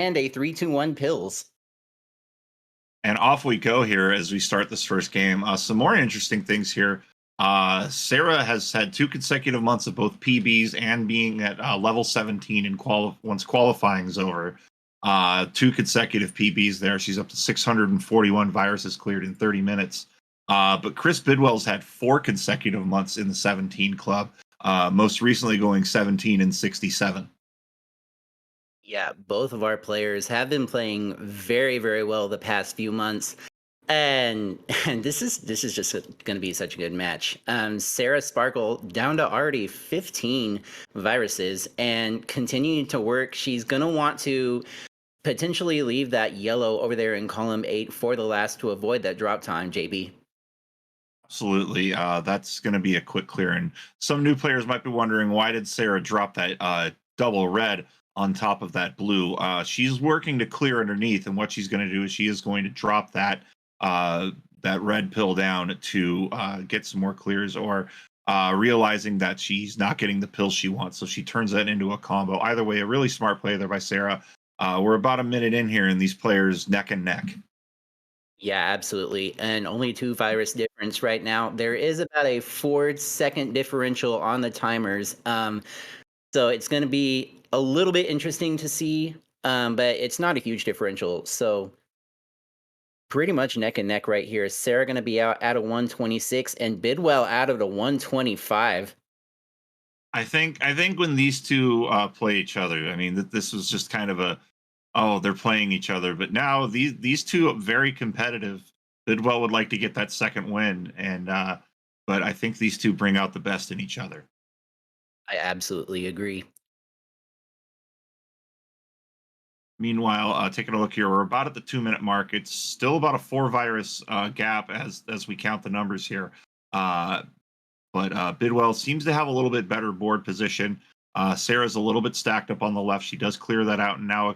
And a 3-2-1 pills. And off we go here as we start this first game. Some more interesting things here. Sarah has had 2 consecutive months of both PBs and being at level 17 in once qualifying is over. 2 consecutive PBs there. She's up to 641 viruses cleared in 30 minutes. But Chris Bidwell's had 4 consecutive months in the 17 club, most recently going 17 and 67. Yeah, both of our players have been playing very, very well the past few months. And this is just going to be such a good match. Sarah Sparkle down to already 15 viruses and continuing to work. She's going to want to potentially leave that yellow over there in column 8 for the last to avoid that drop time, JB. Absolutely. That's going to be a quick clear. And some new players might be wondering, why did Sarah drop that double red on top of that blue? She's working to clear underneath, and what she's going to do is she is going to drop that red pill down to get some more clears, or realizing that she's not getting the pill she wants. So she turns that into a combo. Either way, a really smart play there by Sarah. We're about a minute in here, and these players neck and neck. Yeah, absolutely. And only 2 virus difference right now. There is about a 4-second differential on the timers. So it's going to be a little bit interesting to see, but it's not a huge differential. So pretty much neck and neck right here. Sarah going to be out at a 126 and Bidwell out of the 125. I think when these two play each other, I mean, this was just kind of they're playing each other, but now these two are very competitive. Bidwell would like to get that second win, and but I think these two bring out the best in each other. I absolutely agree. Meanwhile, taking a look here, we're about at the 2-minute mark. It's still about a 4 virus gap as we count the numbers here. Uh, but Bidwell seems to have a little bit better board position. Sarah's a little bit stacked up on the left. She does clear that out, and now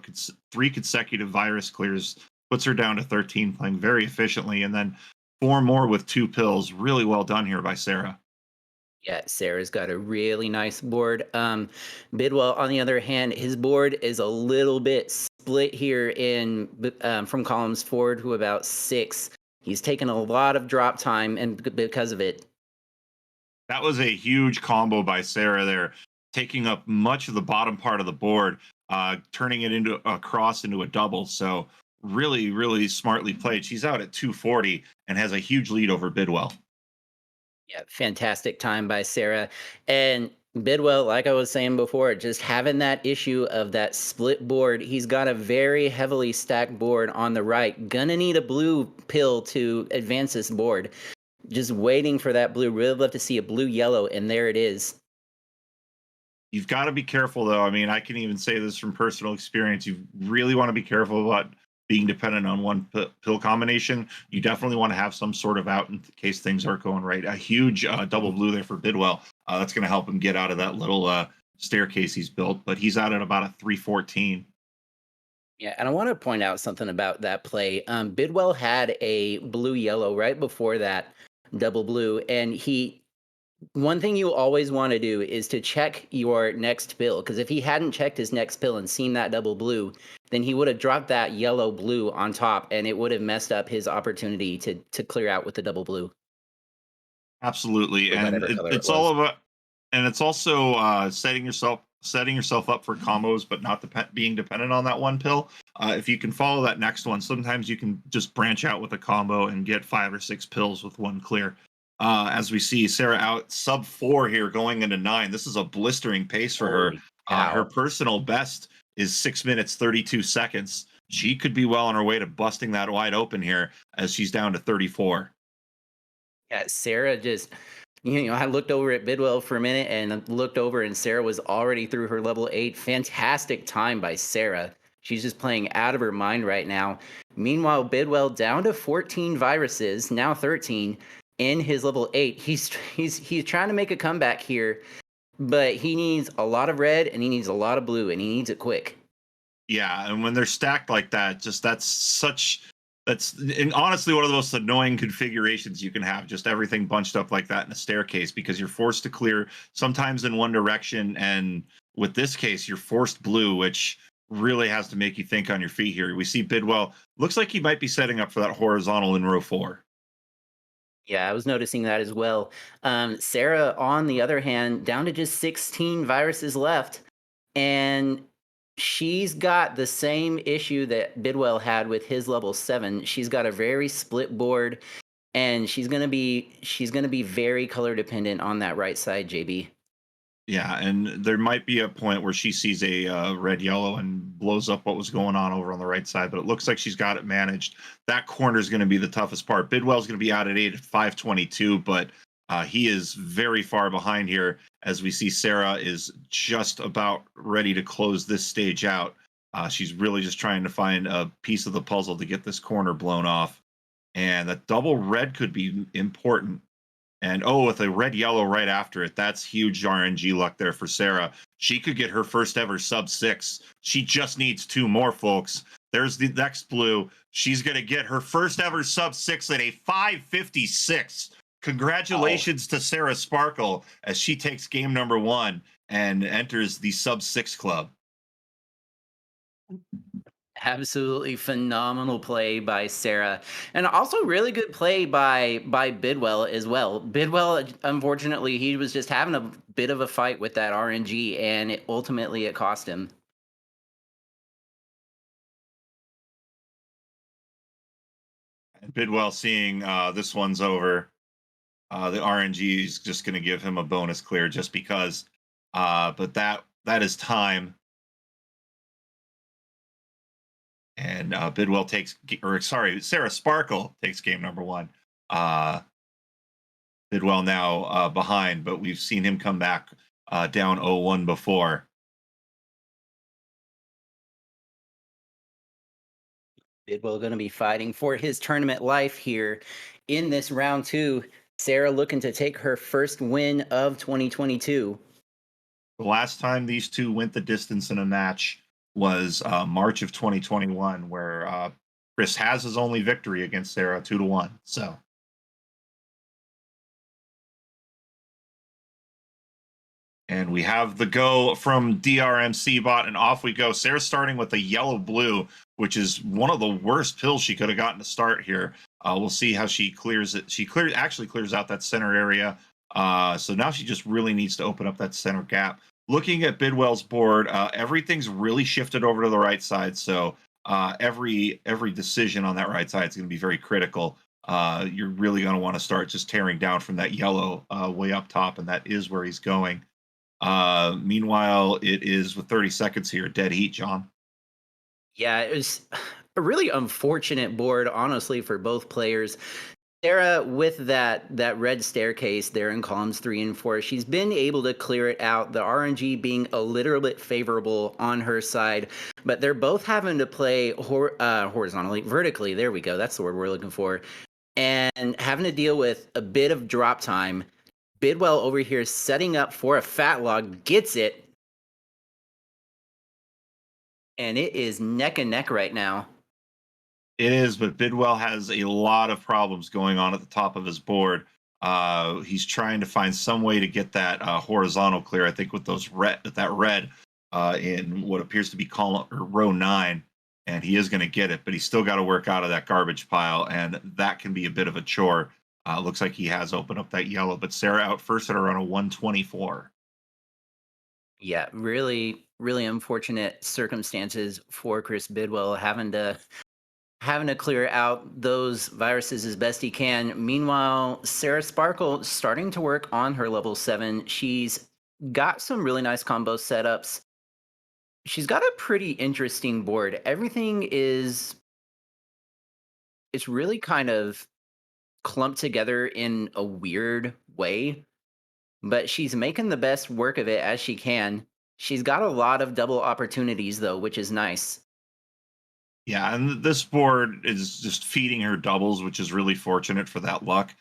3 consecutive virus clears puts her down to 13, playing very efficiently, and then 4 more with 2 pills. Really well done here by Sarah. Yeah, Sarah's got a really nice board. Bidwell, on the other hand, his board is a little bit split here from columns 4 to about 6. He's taken a lot of drop time, and because of it. That was a huge combo by Sarah there, taking up much of the bottom part of the board, turning it into a cross into a double. So really, really smartly played. She's out at 240 and has a huge lead over Bidwell. Yeah, fantastic time by Sarah. And Bidwell, like I was saying before, just having that issue of that split board. He's got a very heavily stacked board on the right. Gonna need a blue pill to advance this board. Just waiting for that blue. Really love to see a blue yellow, and there it is. You've got to be careful, though. I mean, I can even say this from personal experience. You really want to be careful about being dependent on one pill combination. You definitely want to have some sort of out in case things aren't going right. A huge double blue there for Bidwell. That's going to help him get out of that little staircase he's built, but he's out at about a 314. Yeah, and I want to point out something about that play. Bidwell had a blue yellow right before that double blue, and one thing you always want to do is to check your next pill, because if he hadn't checked his next pill and seen that double blue, then he would have dropped that yellow blue on top, and it would have messed up his opportunity to clear out with the double blue. Absolutely, Or and whatever color it it's was. all about, and it's also setting yourself up for combos, but not being dependent on that one pill. If you can follow that next one, sometimes you can just branch out with a combo and get 5 or 6 pills with one clear. As we see, Sarah out sub 4 here, going into 9. This is a blistering pace for her. Holy Her cow. personal best is 6 minutes 32 seconds. She could be well on her way to busting that wide open here, as she's down to 34. Yeah, Sarah just, I looked over at Bidwell for a minute and looked over, and Sarah was already through her level 8. Fantastic time by Sarah. She's just playing out of her mind right now. Meanwhile, Bidwell down to 14 viruses, now 13 in his level 8. He's trying to make a comeback here, but he needs a lot of red and he needs a lot of blue, and he needs it quick. Yeah, and when they're stacked like that, that's and honestly one of the most annoying configurations you can have. Just everything bunched up like that in a staircase, because you're forced to clear sometimes in one direction, and with this case, you're forced blue, which really has to make you think on your feet here. We see Bidwell looks like he might be setting up for that horizontal in row 4. Yeah, I was noticing that as well. Sarah, on the other hand, down to just 16 viruses left, and she's got the same issue that Bidwell had with his level 7. She's got a very split board, and she's gonna be very color dependent on that right side, JB. Yeah, and there might be a point where she sees a red yellow and blows up what was going on over on the right side, but it looks like she's got it managed. That corner is going to be the toughest part. Bidwell's going to be out at 8 at 522, but he is very far behind here as we see Sarah is just about ready to close this stage out. She's really just trying to find a piece of the puzzle to get this corner blown off. And that double red could be important. And oh, with a red yellow right after it, that's huge RNG luck there for Sarah. She could get her first ever sub 6. She just needs 2 more, folks. There's the next blue. She's going to get her first ever sub 6 at a 556. Congratulations to Sarah Sparkle as she takes game number 1 and enters the sub 6 club. Absolutely phenomenal play by Sarah, and also really good play by Bidwell as well. Bidwell, unfortunately, he was just having a bit of a fight with that RNG, and ultimately it cost him. And Bidwell seeing this one's over. The RNG is just going to give him a bonus clear just because. But that is time. And Bidwell takes, or sorry, Sarah Sparkle takes game number 1. Uh, Bidwell now behind, but we've seen him come back down 0-1 before. Bidwell going to be fighting for his tournament life here in this round 2. Sarah looking to take her first win of 2022. The last time these two went the distance in a match was March of 2021, where Chris has his only victory against Sarah 2-1. So and we have the go from DrMC bot, and off we go. Sarah's starting with a yellow blue, which is one of the worst pills she could have gotten to start here. We'll see how she clears it. She actually clears out that center area. So now she just really needs to open up that center gap. Looking at Bidwell's board, everything's really shifted over to the right side. So every decision on that right side is going to be very critical. You're really going to want to start just tearing down from that yellow way up top, and that is where he's going. Meanwhile, it is with 30 seconds here, dead heat, John. Yeah, it was a really unfortunate board, honestly, for both players. Sarah, with that red staircase there in columns 3 and 4, she's been able to clear it out. The RNG being a little bit favorable on her side, but they're both having to play horizontally, vertically. There we go. That's the word we're looking for, and having to deal with a bit of drop time. Bidwell over here setting up for a fat log, gets it, and it is neck and neck right now. It is, but Bidwell has a lot of problems going on at the top of his board. He's trying to find some way to get that horizontal clear. I think with those red in what appears to be column or row 9, and he is going to get it, but he's still got to work out of that garbage pile, and that can be a bit of a chore. Looks like he has opened up that yellow, but Sarah out first at around a 124. Yeah, really, really unfortunate circumstances for Chris Bidwell having to clear out those viruses as best he can. Meanwhile, Sarah Sparkle starting to work on her level 7. She's got some really nice combo setups. She's got a pretty interesting board. Everything is it's really kind of clumped together in a weird way, but she's making the best work of it as she can. She's got a lot of double opportunities though, which is nice. Yeah, and this board is just feeding her doubles, which is really fortunate for that luck.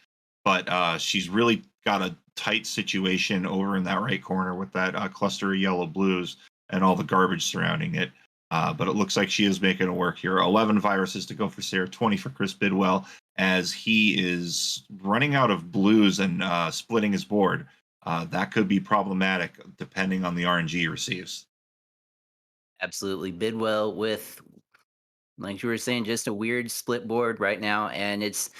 But she's really got a tight situation over in that right corner with that cluster of yellow blues and all the garbage surrounding it. But it looks like she is making it work here. 11 viruses to go for Sarah, 20 for Chris Bidwell, as he is running out of blues and splitting his board. That could be problematic depending on the RNG he receives. Absolutely. Bidwell with, like you were saying, just a weird split board right now, and it's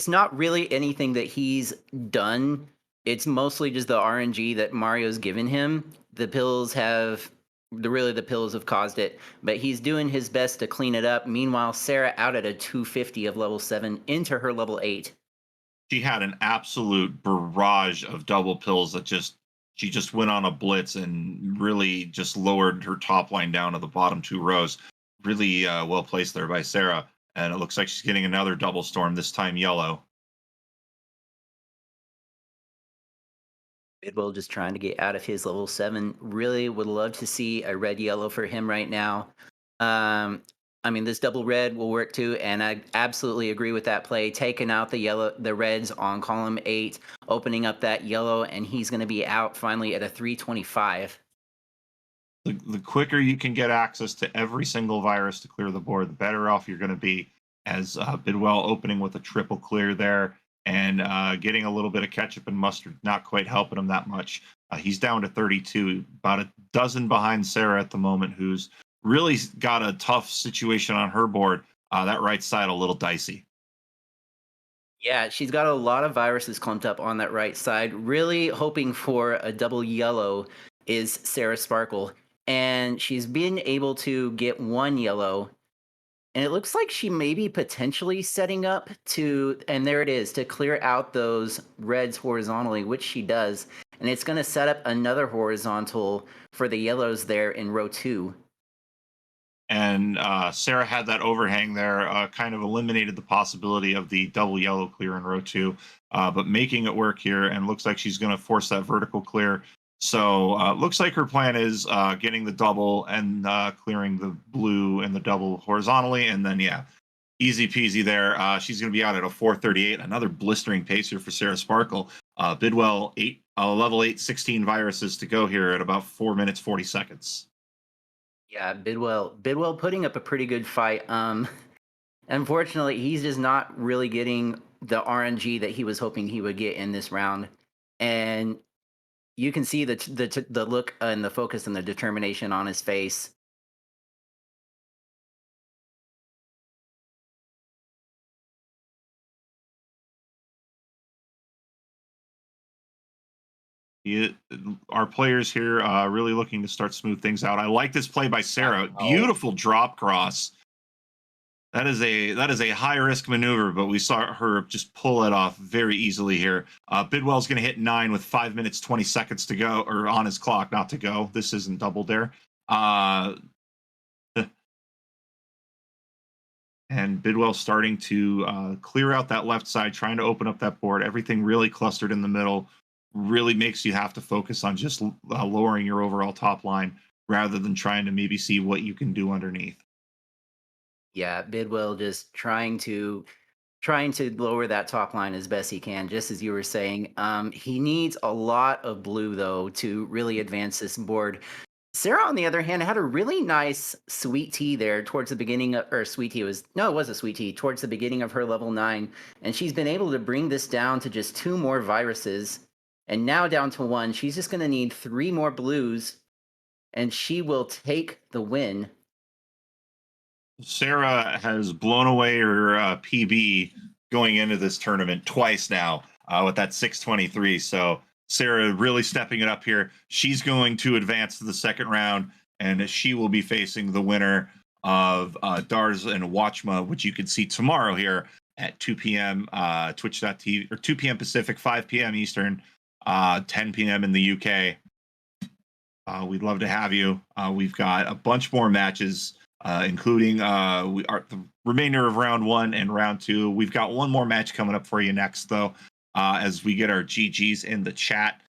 not really anything that he's done. It's mostly just the RNG that Mario's given him. The pills have caused it, but he's doing his best to clean it up. Meanwhile, Sarah out at a 250 of level 7 into her level 8. She had an absolute barrage of double pills that just she just went on a blitz and really just lowered her top line down to the bottom two rows. Really well placed there by Sarah, and it looks like she's getting another double storm, this time yellow. Bidwell just trying to get out of his level 7. Really would love to see a red yellow for him right now. Um, I mean, this double red will work too, and I absolutely agree with that play. Taking out the reds on column 8, opening up that yellow, and he's going to be out finally at a 325. The quicker you can get access to every single virus to clear the board, the better off you're going to be. As Bidwell opening with a triple clear there and getting a little bit of ketchup and mustard, not quite helping him that much. He's down to 32, about a dozen behind Sarah at the moment, who's really got a tough situation on her board. That right side a little dicey. Yeah, she's got a lot of viruses clumped up on that right side. Really hoping for a double yellow is Sarah Sparkle. And she's been able to get one yellow. And it looks like she may be potentially setting up to, and there it is, to clear out those reds horizontally, which she does. And it's going to set up another horizontal for the yellows there in row 2. And Sarah had that overhang there, kind of eliminated the possibility of the double yellow clear in row 2, but making it work here, and looks like she's going to force that vertical clear. So looks like her plan is getting the double and clearing the blue and the double horizontally, and then yeah, easy peasy there. She's going to be out at a 438. Another blistering pace here for Sarah Sparkle. Bidwell level 8, 16 viruses to go here at about 4 minutes 40 seconds. Yeah, Bidwell putting up a pretty good fight. Unfortunately, he's just not really getting the RNG that he was hoping he would get in this round. And you can see the look and the focus and the determination on his face. He, our players here really looking to start smooth things out. I like this play by Sarah. Wow. Beautiful drop cross. That is a high risk maneuver, but we saw her just pull it off very easily here. Bidwell's going to hit 9 with 5 minutes 20 seconds to go, or on his clock, not to go. This isn't double dare. And Bidwell starting to clear out that left side, trying to open up that board. Everything really clustered in the middle. Really makes you have to focus on just lowering your overall top line rather than trying to maybe see what you can do underneath. Yeah, Bidwell just trying to lower that top line as best he can, just as you were saying. He needs a lot of blue though to really advance this board. Sarah, on the other hand, had a really nice sweet tea there towards the beginning of, or sweet tea was, no, it was a sweet tea towards the beginning of her level 9. And she's been able to bring this down to just 2 more viruses. And now down to 1. She's just going to need 3 more blues and she will take the win. Sarah has blown away her PB going into this tournament twice now with that 623. So Sarah really stepping it up here. She's going to advance to the second round, and she will be facing the winner of Dars and Watchma, which you can see tomorrow here at 2 p.m. Twitch.tv, or 2 p.m. Pacific, 5 p.m. Eastern, 10 p.m. in the UK. We'd love to have you. We've got a bunch more matches, including the remainder of round 1 and round 2. We've got one more match coming up for you next, though, as we get our GGs in the chat.